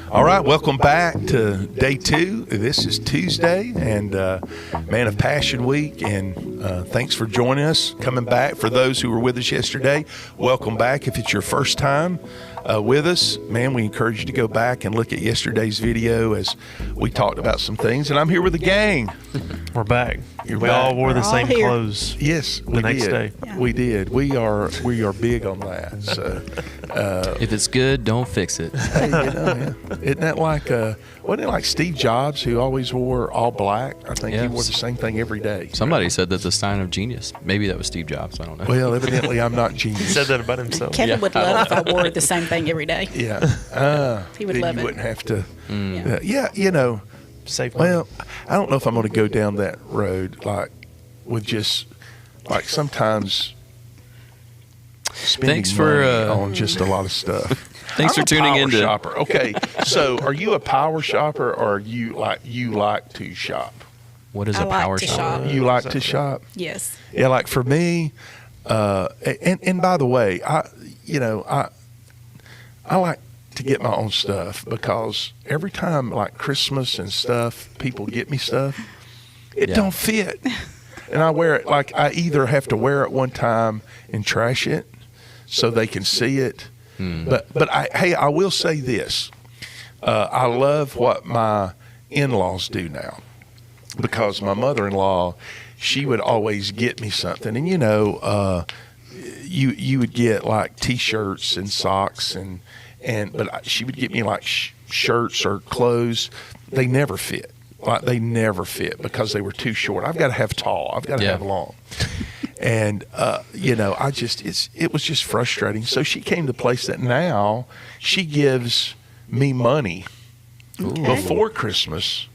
All right, welcome back to day 2. This is Tuesday and Man of Passion Week, and thanks for joining us, coming back. For those who were with us yesterday, welcome back. If it's your first time with us, man, we encourage you to go back and look at yesterday's video as we talked about some things. And I'm here with the gang. We're back. We all wore the We're all same here. clothes. Yes, The next day. Yeah. We did. We are big on that. So, If it's good, don't fix it. hey, yeah. Isn't that like wasn't it like Steve Jobs, who always wore all black? I think he Yeah. wore the same thing every day. Somebody said that's a sign of genius. Maybe that was Steve Jobs. I don't know. Well, evidently I'm not He genius. said that about himself. Kevin would love if I wore the same thing every day. Yeah. He would then love you it. wouldn't have to. Yeah. Yeah, you know. Safe money. Well, I don't know if I'm going to go down that road, like with just like sometimes spending Thanks for, money on just a lot of stuff. Thanks I'm for tuning a power into- shopper. Okay, so are you a power shopper, or are you like to shop? What is I a like power to shop? shop. You like to shop? Yes. Yeah, like for me, and by the way, I like to get my own stuff, because every time like Christmas and stuff, people get me stuff, it Yeah. don't fit, and I wear it like I either have to wear it one time and trash it so they can see it, but I will say this, I love what my in-laws do now, because my mother-in-law, she would always get me something, and you would get like T-shirts and socks but she would get me like shirts or clothes. They never fit. Like they never fit because they were too short. I've got to have tall. I've got to Yeah. have long. And it was just frustrating. So she came to the place that now she gives me money before Christmas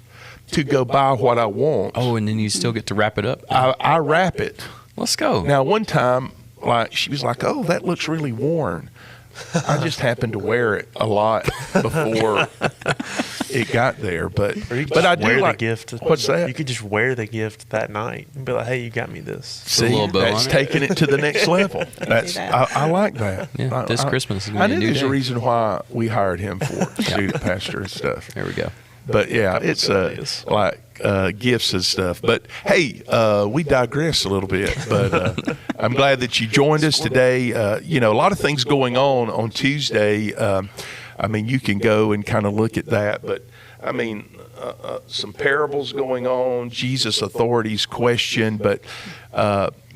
to go buy what I want. Oh, and then you still get to wrap it up. I wrap it. Let's go. Now, one time, like she was like, "Oh, that looks really worn." I just happened to wear it a lot before it got there, but Or you could I just do wear like the gift. What's that? You could just wear the gift that night and be like, "Hey, you got me this." See, a little bow that's on it. taking it to the next level. That's that. I like that. Yeah, this Christmas is gonna I be a knew new there's a day. reason why we hired him for student pastor and stuff. There we go. But yeah, it's like gifts and stuff. But hey, we digress a little bit. But I'm glad that you joined us today. A lot of things going on Tuesday. I mean, you can go and kind of look at that. But I mean, some parables going on, Jesus' authorities questioned. But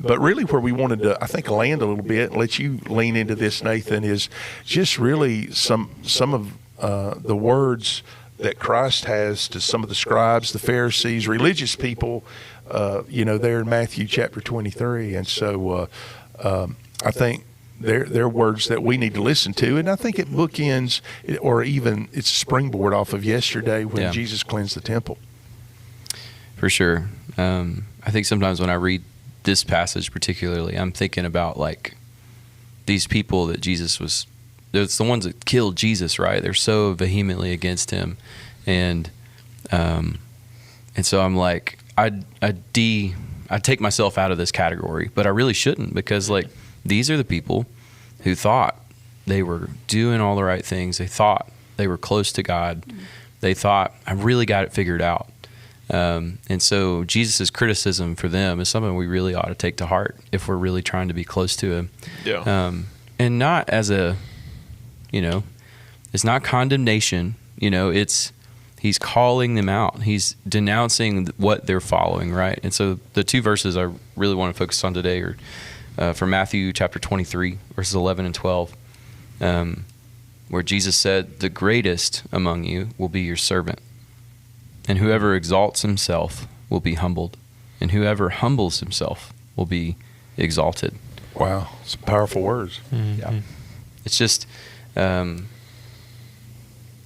really, where we wanted to, I think, land a little bit and let you lean into this, Nathan, is just really some of the words that Christ has to some of the scribes, the Pharisees, religious people, there in Matthew chapter 23. And so I think they're words that we need to listen to. And I think it bookends, or even it's a springboard off of yesterday when Yeah. Jesus cleansed the temple. For sure. I think sometimes when I read this passage particularly, I'm thinking about like these people that Jesus was, it's the ones that killed Jesus, right? They're so vehemently against him. And so I'm like, I take myself out of this category, but I really shouldn't, because like these are the people who thought they were doing all the right things. They thought they were close to God. They thought, I really got it figured out. And so Jesus' criticism for them is something we really ought to take to heart if we're really trying to be close to him. Yeah. And not as it's not condemnation, he's calling them out. He's denouncing what they're following, right? And so the two verses I really want to focus on today are from Matthew chapter 23, verses 11 and 12, where Jesus said, "The greatest among you will be your servant, and whoever exalts himself will be humbled, and whoever humbles himself will be exalted." Wow, some powerful words. Yeah. It's just,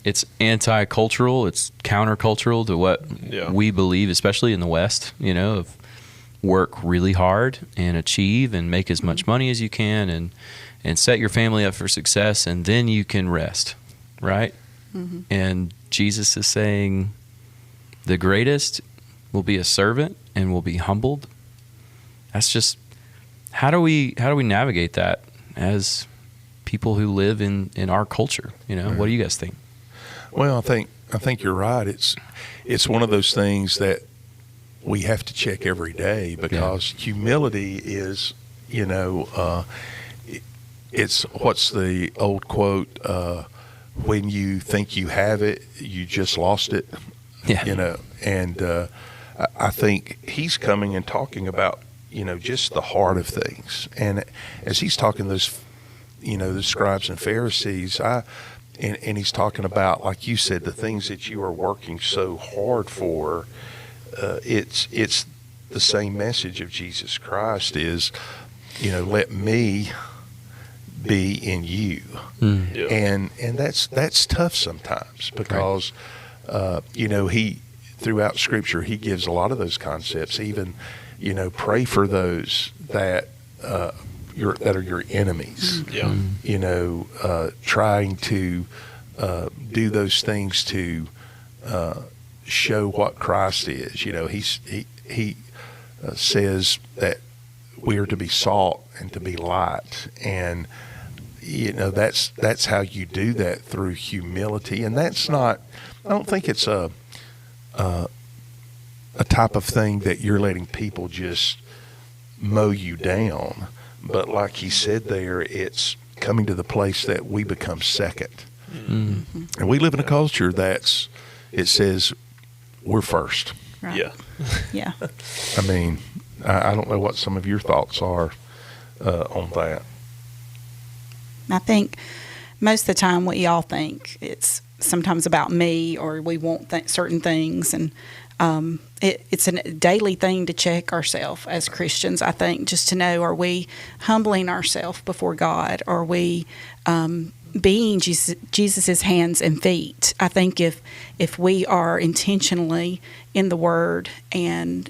it's anti-cultural, it's countercultural to what we believe, especially in the West, of work really hard and achieve and make as much money as you can and set your family up for success, and then you can rest, right? Mm-hmm. And Jesus is saying the greatest will be a servant and will be humbled. That's just, how do we navigate that as people who live in our culture? What do you guys think? Well, I think you're right. It's one of those things that we have to check every day, because humility is, it's what's the old quote? When you think you have it, you just lost it. Yeah. And I think he's coming and talking about, just the heart of things. And as he's talking those, the scribes and Pharisees, and he's talking about, like you said, the things that you are working so hard for. It's the same message of Jesus Christ is, let me be in you. Yeah. And that's tough sometimes, because he, throughout Scripture, he gives a lot of those concepts. Even, pray for those that are your enemies. Yeah. Trying to do those things to show what Christ is. He says that we are to be salt and to be light, and that's how you do that, through humility. And that's not, I don't think it's a type of thing that you're letting people just mow you down, but like he said there, it's coming to the place that we become second. Mm-hmm. And we live in a culture it says we're first. Right. Yeah. Yeah. I mean, I don't know what some of your thoughts are on that. I think most of the time we all think it's sometimes about me, or we want certain things, and it's a daily thing to check ourselves as Christians. I think, just to know, are we humbling ourselves before God? Are we being Jesus's hands and feet? I think if we are intentionally in the Word and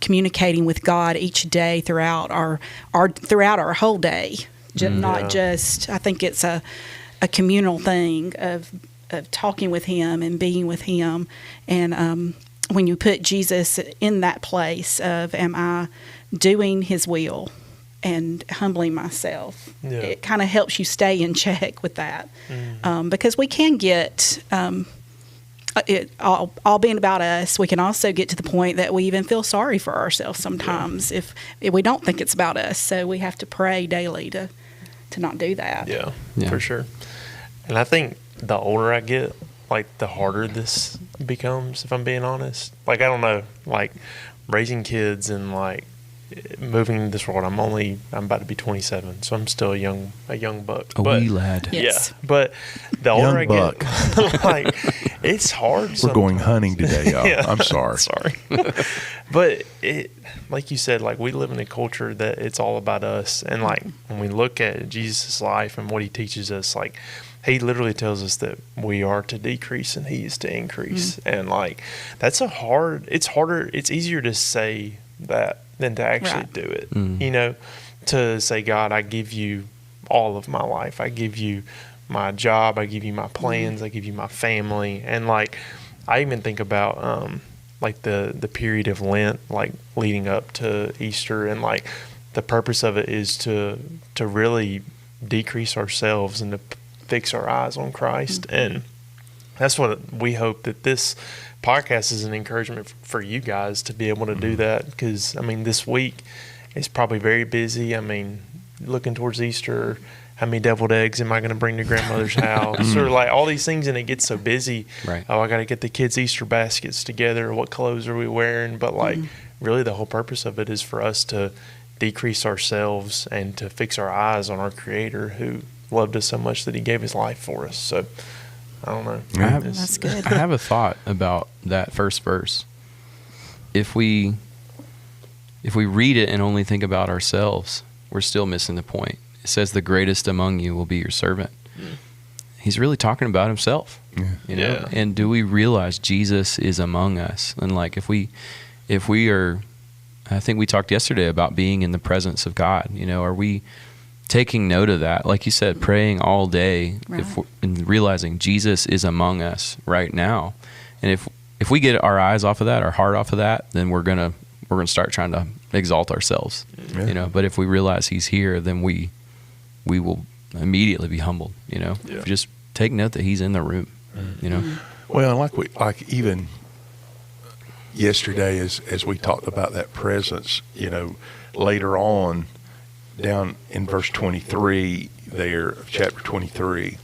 communicating with God each day throughout our whole day, not just. I think it's a communal thing of talking with Him and being with Him, and when you put Jesus in that place of, am I doing His will and humbling myself, it kind of helps you stay in check with that, because we can get it all being about us. We can also get to the point that we even feel sorry for ourselves sometimes if we don't think it's about us. So we have to pray daily to not do that. Yeah, Yeah. for sure. And I think the older I get, like, the harder this becomes, if I'm being honest. Like, I don't know, like, raising kids and, like, moving into this world. I'm about to be 27, so I'm still a young buck. A wee lad. Yes. Yeah, but the older I Young get, like, it's hard. We're going hunting today, y'all. Yeah. I'm sorry. Sorry. But it, like you said, like, we live in a culture that it's all about us. And, like, when we look at Jesus' life and what he teaches us, like, he literally tells us that we are to decrease and he is to increase. And, like, it's harder. It's easier to say that than to actually do it. To say, God, I give you all of my life. I give you my job. I give you my plans. I give you my family. And, like, I even think about like the period of Lent, like, leading up to Easter, and, like, the purpose of it is to really decrease ourselves and to fix our eyes on Christ. And that's what we hope that this podcast is an encouragement for you guys to be able to do that, because, I mean, this week is probably very busy. I mean, looking towards Easter, how many deviled eggs am I going to bring to grandmother's house, or, like, all these things, and it gets so busy. Right. Oh, I got to get the kids' Easter baskets together. What clothes are we wearing? But, like, really the whole purpose of it is for us to decrease ourselves and to fix our eyes on our Creator, who loved us so much that he gave his life for us. So I don't know. That's good. I have a thought about that first verse. If we read it and only think about ourselves, we're still missing the point. It says the greatest among you will be your servant. He's really talking about himself. Yeah. And do we realize Jesus is among us? And, like, if we are, I think we talked yesterday about being in the presence of God. Are we taking note of that? Like you said, praying all day, Right. and realizing Jesus is among us right now. And if we get our eyes off of that, our heart off of that, then we're gonna start trying to exalt ourselves. Yeah. But if we realize he's here, then we will immediately be humbled. Yeah. Just take note that he's in the room. You know, Well, like even yesterday, as we talked about that presence, later on, down in verse 23 there of chapter 23,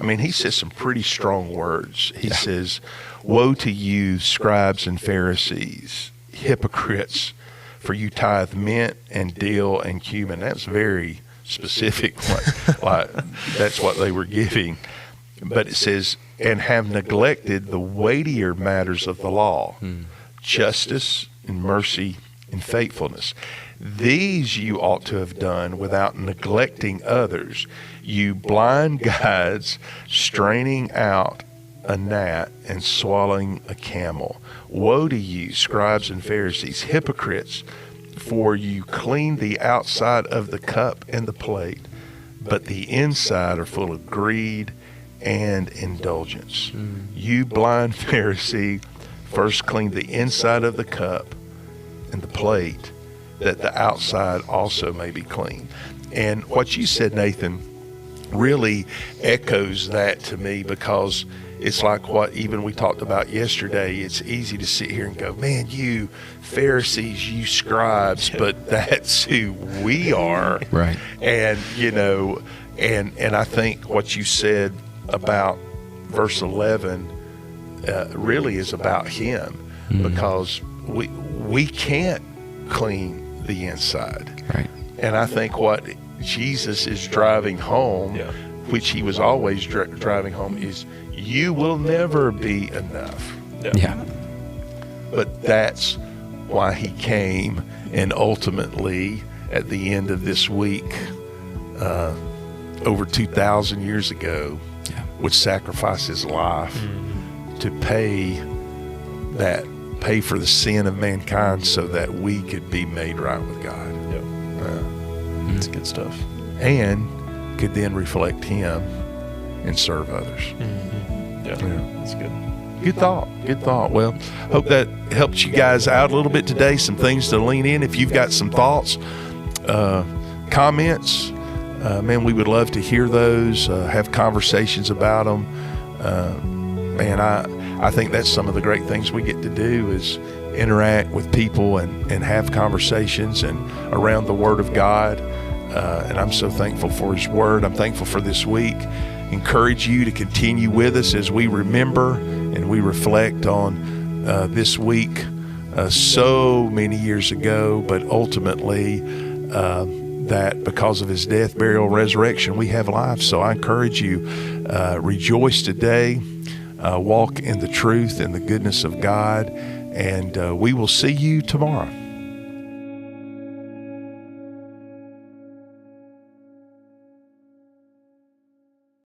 I mean, he says some pretty strong words. He says, "Woe to you, scribes and Pharisees, hypocrites, for you tithe mint and dill and cumin." That's very specific. Like that's what they were giving. But it says, "And have neglected the weightier matters of the law, justice and mercy and faithfulness. These you ought to have done without neglecting others. You blind guides, straining out a gnat and swallowing a camel. Woe to you, scribes and Pharisees, hypocrites, for you clean the outside of the cup and the plate, but the inside are full of greed and indulgence. You blind Pharisee, first clean the inside of the cup and the plate, that the outside also may be clean." And what you said, Nathan, really echoes that to me, because it's like what even we talked about yesterday. It's easy to sit here and go, "Man, you Pharisees, you scribes," but that's who we are. Right. And, and I think what you said about verse 11 really is about him, because we can't clean the inside. Right. And I think what Jesus is driving home, which he was always driving home, is you will never be enough. Yeah. But that's why he came, and ultimately at the end of this week, over 2,000 years ago, would sacrifice his life to pay for the sin of mankind so that we could be made right with God. That's good stuff. And could then reflect him and serve others. Yeah, that's good. Good thought. Well, hope that helped you guys out a little bit today. Some things to lean in. If you've got some thoughts, comments, man, we would love to hear those, have conversations about them. Man, I think that's some of the great things we get to do, is interact with people and have conversations and around the Word of God. And I'm so thankful for His Word. I'm thankful for this week. Encourage you to continue with us as we remember and we reflect on this week so many years ago, but ultimately that because of His death, burial, resurrection, we have life. So I encourage you, rejoice today, walk in the truth and the goodness of God, and we will see you tomorrow.